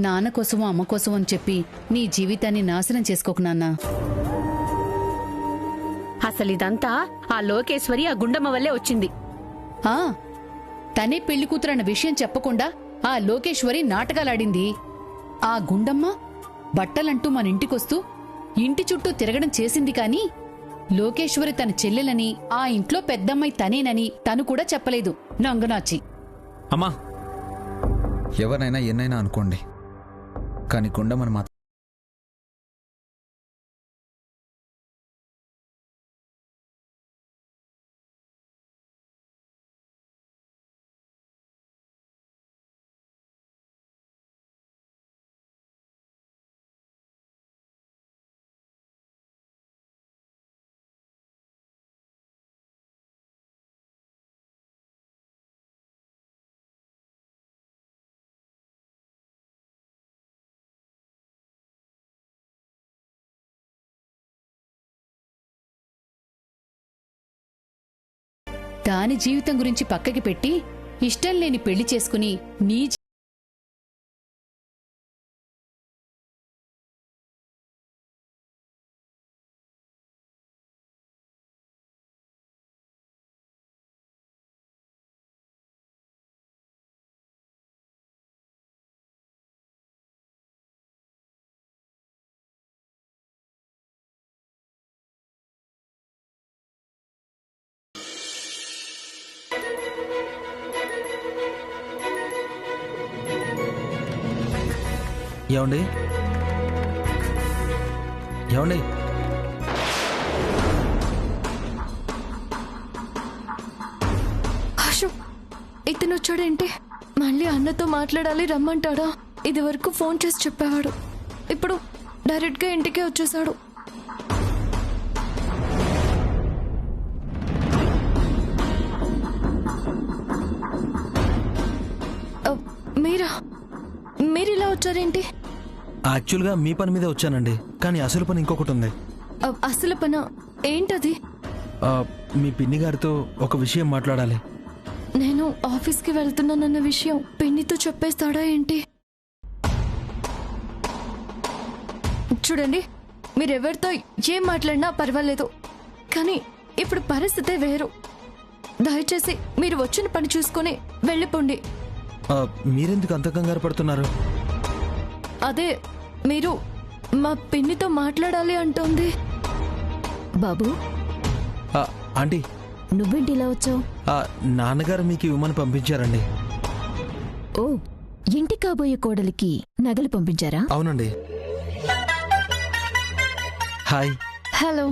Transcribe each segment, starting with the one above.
నాన్న కోసమో అమ్మ కోసమో అని చెప్పి నీ జీవితాన్ని నాశనం చేసుకోకు నాన్నా. అసలిదంతా ఆ లోకేశ్వరి ఆ గుండమ్మ వల్లే వచ్చింది. తనే పెళ్లి కూతురన్న విషయం చెప్పకుండా ఆ లోకేశ్వరి నాటకాలాడింది. ఆ గుండమ్మ బట్టలంటూ మన ఇంటికొస్తూ ఇంటి చుట్టూ తిరగడం చేసింది కాని లోకేశ్వరి తన చెల్లెలని, ఆ ఇంట్లో పెద్దమ్మాయి తనేనని తను కూడా చెప్పలేదు. నంగనాచి. అమ్మా, ఎవరినైనా ఎన్నైనా అనుకోండి, కానీ గుండమ్మని మాత్రం దాని జీవితం గురించి పక్కకి పెట్టి ఇష్టం లేని పెళ్లి చేసుకుని నీ ఏమండి ఏమండి అశోక్, ఇతను వచ్చాడేంటి? మళ్ళీ అన్నతో మాట్లాడాలి రమ్మంటాడా? ఇది వరకు ఫోన్ చేసి చెప్పేవాడు, ఇప్పుడు డైరెక్ట్ గా ఇంటికే వచ్చేసాడు. మీరిలా వచ్చారేంటి? యాక్చువల్గా మీ పని మీదే వచ్చానండి, కానీ అసలు పని ఇంకొకటి ఉంది. అసలు పని ఏంటది? మీ పిన్ని గారితో ఒక విషయం మాట్లాడాలి. నేను ఆఫీస్కి వెళ్తున్నానన్న విషయం పిన్నితో చెప్పేస్తాడా ఏంటి? చూడండి, మీరెవరితో ఏం మాట్లాడినా పర్వాలేదు, కానీ ఇప్పుడు పరిస్థితే వేరు. దయచేసి మీరు వచ్చిన పని చూసుకొని వెళ్ళిపోండి. మీరెందుకు అంత కంగారు పడుతున్నారు? అదే, మీరు మా పిన్నితో మాట్లాడాలి అంటోంది. బాబు, ఆంటీ, నువ్వేంటి ఇలా వచ్చావు? నాన్నగారు మీకు ఇవ్వమని పంపించారండి. ఓ, ఇంటి కాబోయే కోడలికి నగలు పంపించారా? అవునండి. హాయ్. హలో.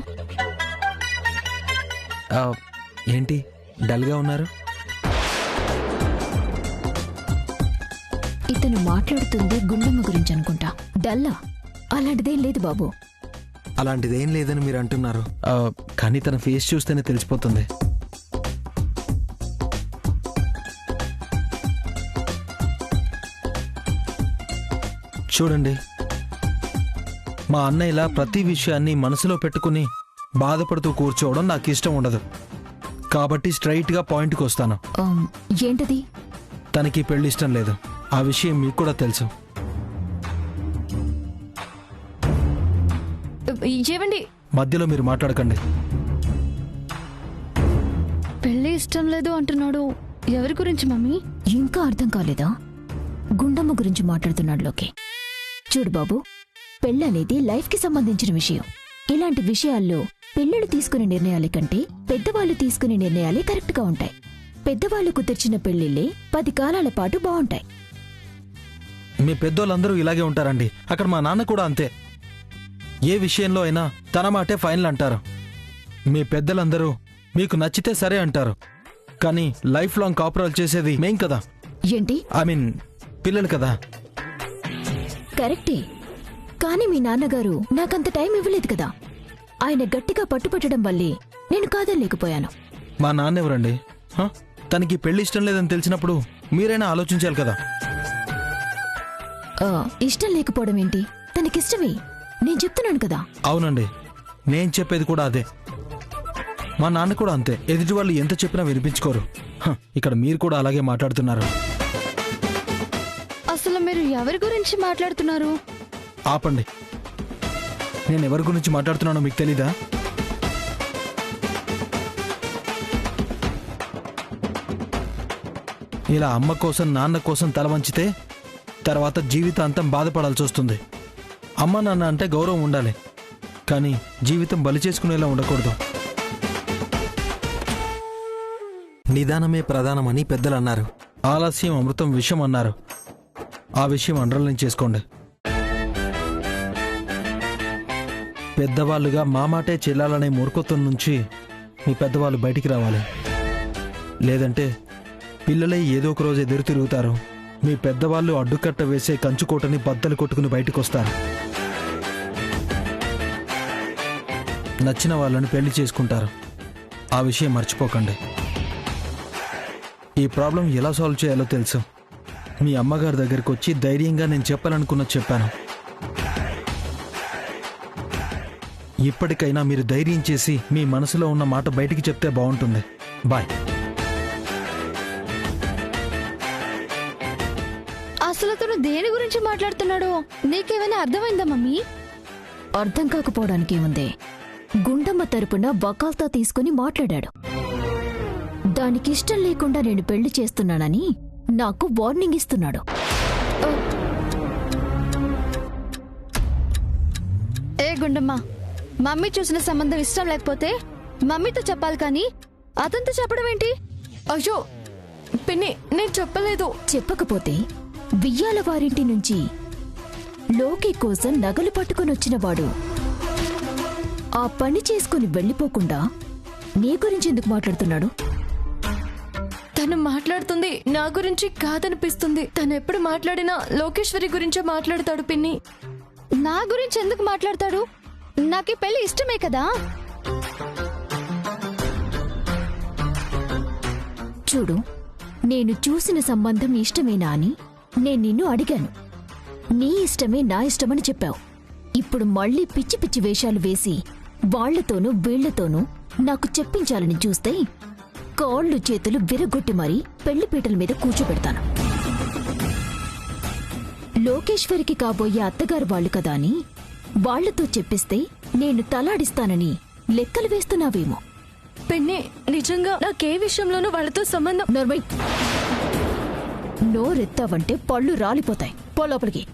ఏంటి డల్గా ఉన్నారు? ఇతను మాట్లాడుతుంది గుండమ్మ గురించి అనుకుంటా. డల్లా? అలాంటిదేం లేదు బాబు. అలాంటిదేం లేదని మీరు అంటున్నారు, కానీ తన ఫేస్ చూస్తేనే తెలిసిపోతుంది. చూడండి, మా అన్న ఇలా ప్రతి విషయాన్ని మనసులో పెట్టుకుని బాధపడుతూ కూర్చోవడం నాకు ఇష్టం ఉండదు. కాబట్టి స్ట్రైట్గా పాయింట్కి వస్తాను. ఏంటది? తనకి పెళ్లి ఇష్టం లేదు, ఆ విషయం మీకు కూడా తెలుసు. ఏవండి, మధ్యలో మీరు మాట్లాడకండి. పెళ్లి ఇష్టం లేదు అంటున్నాడు. ఎవరి గురించి మమ్మీ? ఇంకా అర్థం కాలేదా? గుండమ్మ గురించి మాట్లాడుతున్నాడు లోకే. చూడు బాబు, పెళ్ళనేది లైఫ్కి సంబంధించిన విషయం. ఇలాంటి విషయాల్లో పిల్లలు తీసుకునే నిర్ణయాల కంటే పెద్దవాళ్ళు తీసుకునే నిర్ణయాలే కరెక్ట్గా ఉంటాయి. పెద్దవాళ్లు కుదిర్చిన పెళ్లిళ్లే 10 కాలాల పాటు బాగుంటాయి. మీ పెద్దోళ్ళందరూ ఇలాగే ఉంటారండి. అక్కడ మా నాన్న కూడా అంతే. ఏ విషయంలో అయినా తన మాటే ఫైనల్ అంటారు. మీ పెద్దలందరూ మీకు నచ్చితే సరే అంటారు, కానీ లైఫ్ లాంగ్ కాపురాలు చేసేది మేం కదా. ఏంటి? ఐ మీన్ పిల్లలు కదా. కరెక్టే, కానీ మీ నాన్నగారు నాకంత టైం ఇవ్వలేదు కదా. ఆయన గట్టిగా పట్టుపట్టడం వల్లే నేను కాదలేకపోయాను. మా నాన్న ఎవరండి? తనకి పెళ్లి ఇష్టం లేదని తెలిసినప్పుడు మీరైనా ఆలోచించాలి కదా. ఇష్టం లేకపోవడం ఏంటి? తనకిష్టమే, నేను చెప్తున్నాను కదా. అవునండి, నేను చెప్పేది కూడా అదే. మా నాన్న కూడా అంతే. ఎదుటి వాళ్ళు ఎంత చెప్పినా వినిపించుకోరు. ఇక్కడ మీరు కూడా అలాగే మాట్లాడుతున్నారు. అసలు మీరు ఎవరి గురించి మాట్లాడుతున్నారు? ఆపండి. నేను ఎవరి గురించి మాట్లాడుతున్నానో మీకు తెలీదా? ఇలా అమ్మ కోసం నాన్న కోసం తల వంచితే తర్వాత జీవితాంతం బాధపడాల్సి వస్తుంది. అమ్మ నాన్న అంటే గౌరవం ఉండాలి, కానీ జీవితం బలి చేసుకునేలా ఉండకూడదు. నిదానమే ప్రధానమని పెద్దలు అన్నారు. ఆలస్యం అమృతం విషం అన్నారు. ఆ విషయం అండర్లైన్ చేసుకోండి. పెద్దవాళ్ళుగా మా మాటే చెల్లాలనే మూర్ఖత్వం నుంచి మీ పెద్దవాళ్ళు బయటికి రావాలి. లేదంటే పిల్లలే ఏదో ఒక రోజు ఎదురు తిరుగుతారు. మీ పెద్దవాళ్ళు అడ్డుకట్ట వేసే కంచుకోటని బద్దలు కొట్టుకుని బయటకు వస్తారు. నచ్చిన వాళ్ళని పెళ్లి చేసుకుంటారు. ఆ విషయం మర్చిపోకండి. ఈ ప్రాబ్లం ఎలా సాల్వ్ చేయాలో తెలుసు. మీ అమ్మగారి దగ్గరికి వచ్చి ధైర్యంగా నేను చెప్పాలనుకున్నది చెప్పాను. ఇప్పటికైనా మీరు ధైర్యం చేసి మీ మనసులో ఉన్న మాట బయటికి చెప్తే బాగుంటుంది. బాయ్. అసలు అతను దేని గురించి మాట్లాడుతున్నాడో నీకేమైనా అర్థమైందా మమ్మీ? అర్థం కాకపోవడానికి ఏముంది? గుండమ్మ తరపున వకాల్తా తీసుకుని మాట్లాడాడు. దానికిష్టం లేకుండా నేను పెళ్లి చేస్తున్నానని నాకు వార్నింగ్ ఇస్తున్నాడు. ఏ గుండమ్మ, మమ్మీ చూసిన సంబంధం ఇష్టం లేకపోతే మమ్మీతో చెప్పాలి కానీ అతనితో చెప్పడం ఏంటి? అయ్యో పిన్ని, నేను చెప్పలేదు. చెప్పకపోతే బియ్యాల వారింటి నుంచి లోకి కోసం నగలు పట్టుకునొచ్చిన వాడు ఆ పని చేసుకుని వెళ్ళిపోకుండా నీ గురించి ఎందుకు మాట్లాడుతున్నాడు? తను మాట్లాడుతుంది నా గురించి కాదనిపిస్తుంది. తను ఎప్పుడు మాట్లాడినా లోకేశ్వరి గురించే మాట్లాడతాడు పిన్ని. నా గురించి ఎందుకు మాట్లాడతాడు? నాకు ఈ పెళ్లి ఇష్టమే కదా. చూడు, నేను చూసిన సంబంధం ఇష్టమేనా అని నేను నిన్ను అడిగాను. నీ ఇష్టమే నా ఇష్టమని చెప్పావు. ఇప్పుడు మళ్ళీ పిచ్చి పిచ్చి వేషాలు వేసి వాళ్లతోనూ వీళ్లతోనూ నాకు చెప్పించాలని చూస్తే కాళ్ళు చేతులు విరగొట్టి మరీ పెళ్లిపీటల మీద కూర్చోబెడతాను. లోకేశ్వరికి కాబోయే అత్తగారు వాళ్ళు కదా అని వాళ్లతో చెప్పిస్తే నేను తలాడిస్తానని లెక్కలు వేస్తున్నావేమో. పిన్ని, నిజంగా నాకే విషయంలోనూ వాళ్ళతో సంబంధం. నర్మై, నోరెత్తావంటే పళ్ళు రాలిపోతాయి. పో లోపలికి.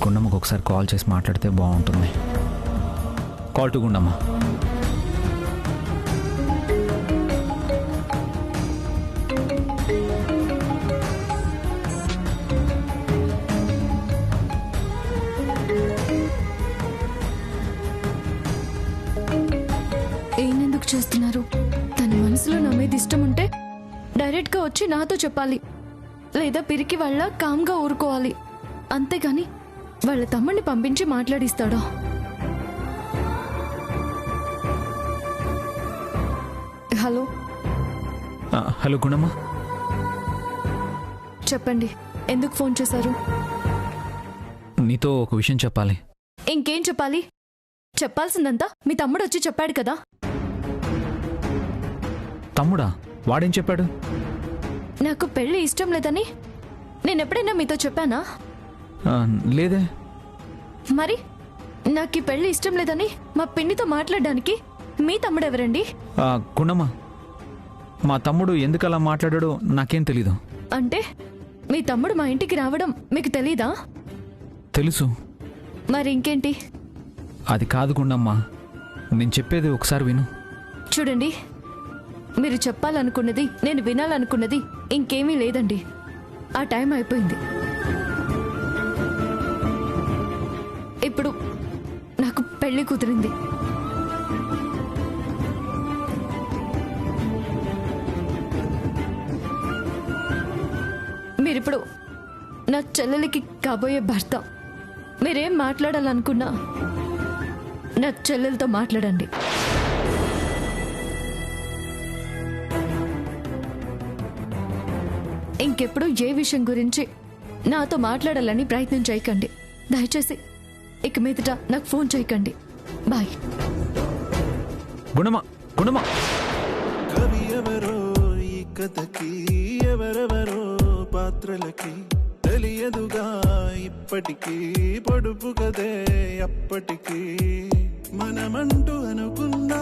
గుండమ్మకు ఒకసారి కాల్ చేసి మాట్లాడితే బాగుంటుంది. Call to Gundamma. ఏనెందుకు చేస్తున్నారు? తన మనసులో నా మీద ఇష్టం ఉంటే డైరెక్ట్ గా వచ్చి నాతో చెప్పాలి, లేదా పిరికి వాళ్ళ కామ్గా ఊరుకోవాలి. అంతేగాని వాళ్ళ తమ్ముడిని పంపించి మాట్లాడిస్తాడా? హలో హలో గుండమ్మ, చెప్పండి, ఎందుకు ఫోన్ చేశారు? నీతో ఒక విషయం చెప్పాలి. ఇంకేం చెప్పాలి? చెప్పాల్సిందంతా మీ తమ్ముడు వచ్చి చెప్పాడు కదా. తమ్ముడా? వాడేం చెప్పాడు? నాకు పెళ్లి ఇష్టం లేదని నేనెప్పుడైనా మీతో చెప్పానా? లేదే. మరి నాకు ఈ పెళ్లి ఇష్టం లేదని మా పిన్నితో మాట్లాడడానికి మీ తమ్ముడు ఎవరండి? గుండమ్మ, మా తమ్ముడు ఎందుకు అలా మాట్లాడాడో నాకేం తెలీదు. అంటే మీ తమ్ముడు మా ఇంటికి రావడం మీకు తెలీదా? తెలుసు. మరి ఇంకేంటి? అది కాదు గుండమ్మ, నేను చెప్పేది ఒకసారి విను. చూడండి, మీరు చెప్పాలనుకున్నది, నేను వినాలనుకున్నది ఇంకేమీ లేదండి. ఆ టైం అయిపోయింది. ఇప్పుడు నాకు పెళ్లి కుదిరింది. మీరిప్పుడు నా చెల్లెలికి కాబోయే భర్త. మీరేం మాట్లాడాలనుకున్నా నా చెల్లెలతో మాట్లాడండి. ఇంకెప్పుడు ఏ విషయం గురించి నాతో మాట్లాడాలని ప్రయత్నం చేయకండి. దయచేసి ఇక మీదట నాకు ఫోన్ చేయకండి. బాయ్. గుండమ్మ గుండమ్మ కవి ఎవరో ఈ కథకి, ఎవరెవరో పాత్రలకి తెలియదుగా ఇప్పటికీ, పొడుపు కదే అప్పటికీ. మనమంటూ అనుకున్నా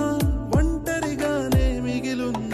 ఒంటరిగానే మిగిలున్నా